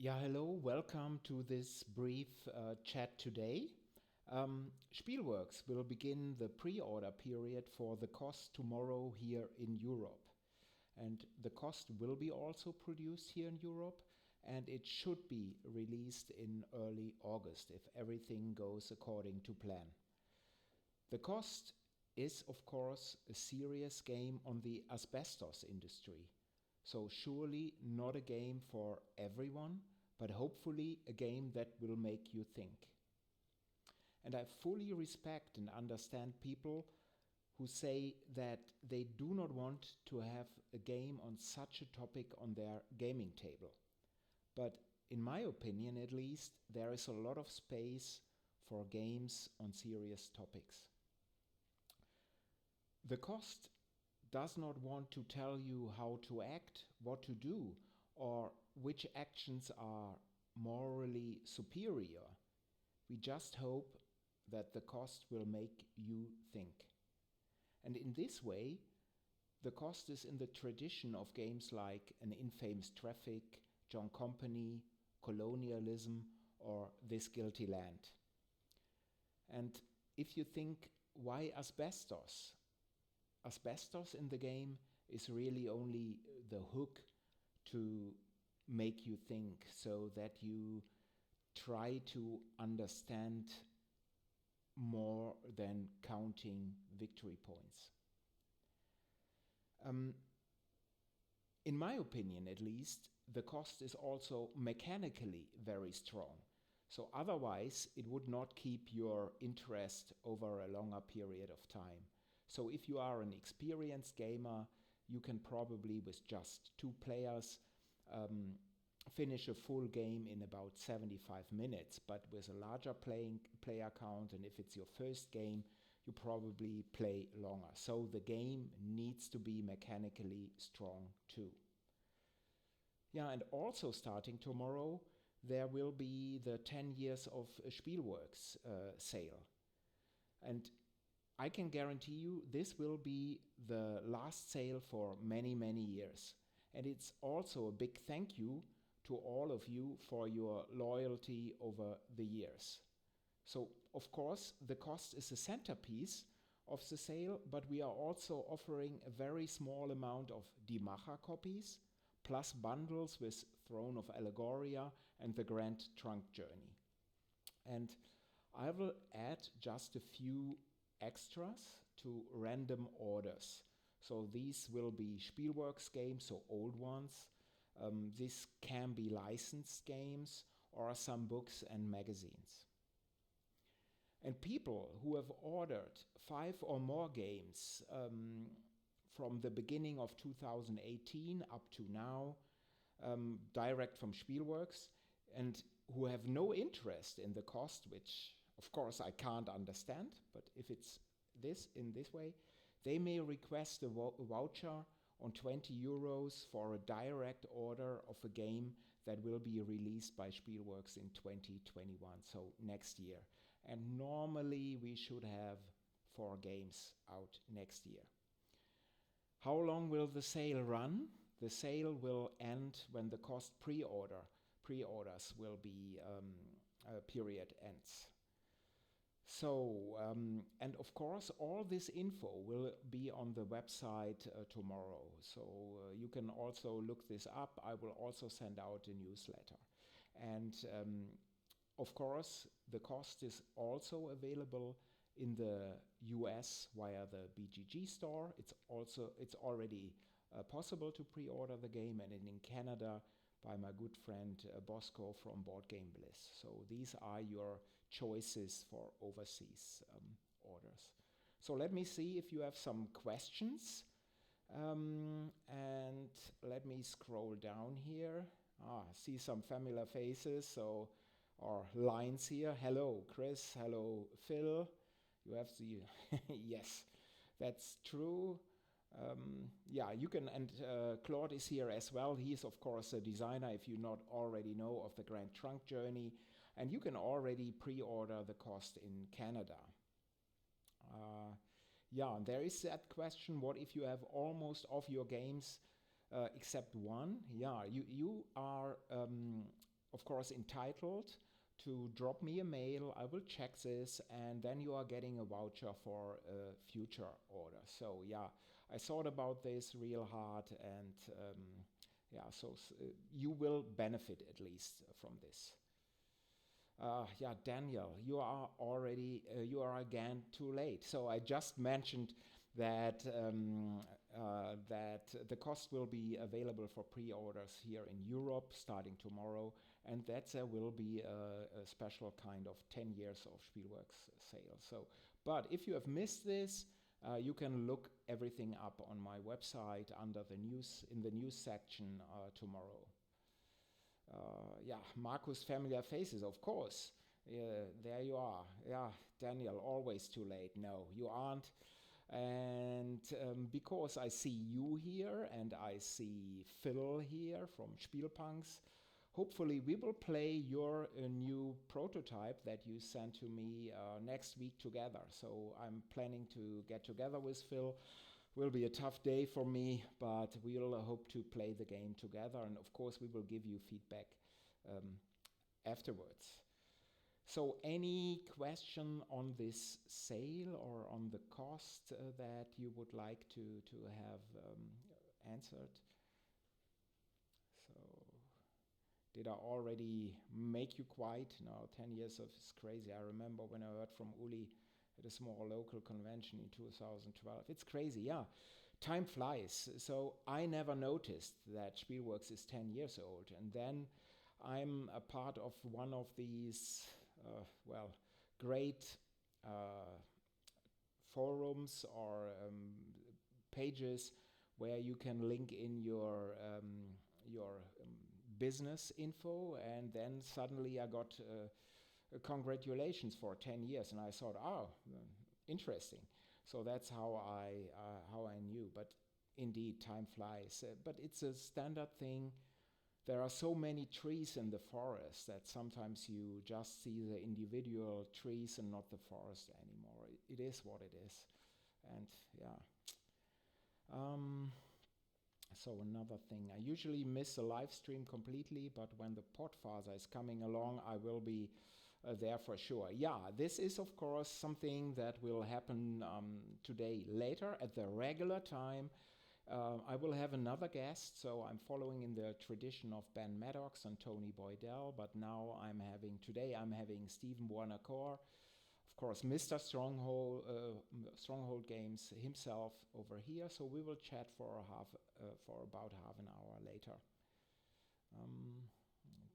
Yeah, hello, welcome to this brief chat today. Spielworxx will begin the pre-order period for The Cost tomorrow here in Europe. And The Cost will be also produced here in Europe, and it should be released in early August if everything goes according to plan. The Cost is, of course, a serious game on the asbestos industry. So surely not a game for everyone, but hopefully a game that will make you think. And I fully respect and understand people who say that they do not want to have a game on such a topic on their gaming table. But in my opinion, at least, there is a lot of space for games on serious topics. The Cost does not want to tell you how to act, what to do, or which actions are morally superior. We just hope that The Cost will make you think. And in this way, The Cost is in the tradition of games like An Infamous Traffic, John Company, Colonialism, or This Guilty Land. And if you think, why asbestos? Asbestos in the game is really only the hook to make you think, so that you try to understand more than counting victory points. In my opinion, at least, The Cost is also mechanically very strong. So otherwise, it would not keep your interest over a longer period of time. So if you are an experienced gamer, you can probably, with just 2 players, finish a full game in about 75 minutes. But with a larger player count, and if it's your first game, you probably play longer. So the game needs to be mechanically strong too. Yeah, and also starting tomorrow, there will be the 10 years of Spielworxx sale. And I can guarantee you this will be the last sale for many, many years. And it's also a big thank you to all of you for your loyalty over the years. So, of course, The Cost is the centerpiece of the sale, but we are also offering a very small amount of Die Macher copies, plus bundles with Throne of Allegoria and the Grand Trunk Journey. And I will add just a few extras to random orders. So these will be Spielworxx games, so old ones. This can be licensed games or some books and magazines. And people who have ordered 5 or more games from the beginning of 2018 up to now, direct from Spielworxx, and who have no interest in The Cost, which of course I can't understand, but if it's in this way, they may request a voucher on 20 euros for a direct order of a game that will be released by Spielworxx in 2021, so next year. And normally we should have 4 games out next year. How long will the sale run? The sale will end when The Cost pre-orders will be period ends. So, and of course, all this info will be on the website tomorrow. So you can also look this up. I will also send out a newsletter. And of course, The Cost is also available in the US via the BGG store. It's already possible to pre-order the game, and in Canada by my good friend Bosco from Board Game Bliss. So these are your choices for overseas orders. So let me see if you have some questions. And let me scroll down here. See some familiar faces or lines here. Hello, Chris. Hello, Phil. You have the yes, that's true. Yeah, you can, and Claude is here as well. He is, of course, a designer, if you not already know, of the Grand Trunk Journey. And you can already pre-order The Cost in Canada. Yeah, and there is that question, what if you have almost all your games except one? Yeah, you are of course, entitled to drop me a mail. I will check this, and then you are getting a voucher for a future order. So yeah, I thought about this real hard, and you will benefit at least from this. Yeah, Daniel, you are again too late. So I just mentioned that the cost will be available for pre-orders here in Europe starting tomorrow, and that there will be a special kind of 10 years of Spielworxx sale. So, but if you have missed this, you can look everything up on my website under the news, in the news section tomorrow. Yeah, Marcus, familiar faces, of course. There you are. Yeah, Daniel, always too late. No, you aren't. And because I see you here and I see Phil here from Spielpunks, hopefully we will play your new prototype that you sent to me next week together. So I'm planning to get together with Phil. Will be a tough day for me, but we'll hope to play the game together, and of course we will give you feedback afterwards. So any question on this sale or on the cost that you would like to have answered? So did I already make you quiet? No, 10 years of is crazy. I remember when I heard from Uli at a small local convention in 2012. It's crazy, yeah. Time flies. So I never noticed that Spielworxx is 10 years old. And then I'm a part of one of these, great forums or pages where you can link in your business info, and then suddenly I got congratulations for 10 years, and I thought, interesting. So that's how I knew. But indeed, time flies. But it's a standard thing. There are so many trees in the forest that sometimes you just see the individual trees and not the forest anymore. It is what it is. And yeah. So another thing, I usually miss a live stream completely, but when the Podfather is coming along, I will be there for sure. Yeah, this is of course something that will happen today later at the regular time. I will have another guest, so I'm following in the tradition of Ben Maddox and Tony Boydell, but now today I'm having Stephen Warner-Core, of course, Mr. Stronghold Games himself over here. So we will chat for about half an hour later.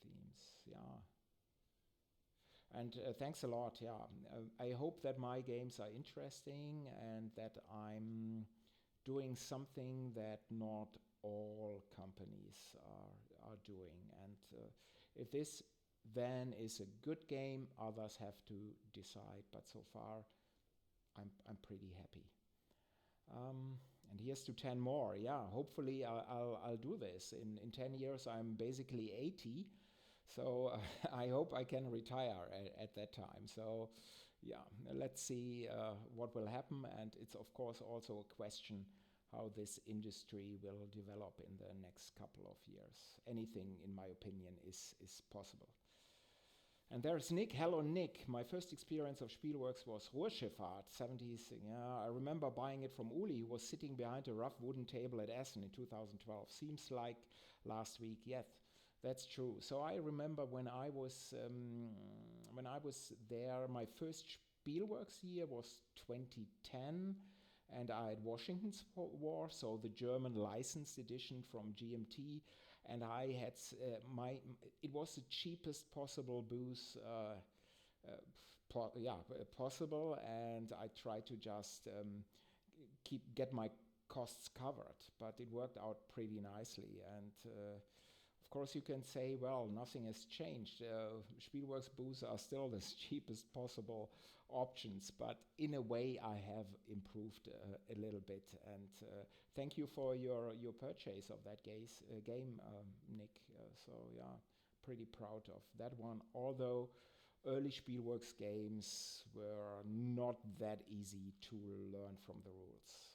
Themes, yeah. And thanks a lot. Yeah, I hope that my games are interesting and that I'm doing something that not all companies are doing. And if this then is a good game, others have to decide. But so far, I'm pretty happy. And here's to 10 more. Yeah, hopefully I'll do this. In 10 years, I'm basically 80. So I hope I can retire at that time. So yeah, let's see what will happen. And it's of course also a question how this industry will develop in the next couple of years. Anything, in my opinion, is possible. And there's Nick. Hello, Nick. My first experience of Spielworxx was Ruhrschifffahrt, 70s. Yeah, I remember buying it from Uli, who was sitting behind a rough wooden table at Essen in 2012. Seems like last week. Yes, that's true. So I remember when I was there, my first Spielworxx year was 2010, and I had Washington's War, so the German licensed edition from GMT. And I had it was the cheapest possible booth possible, and I tried to just get my costs covered, but it worked out pretty nicely. And of course you can say, well, nothing has changed. Spielworxx booths are still the cheapest possible options, but in a way I have improved a little bit. And thank you for your purchase of that game, Nick. So yeah, pretty proud of that one. Although early Spielworxx games were not that easy to learn from the rules.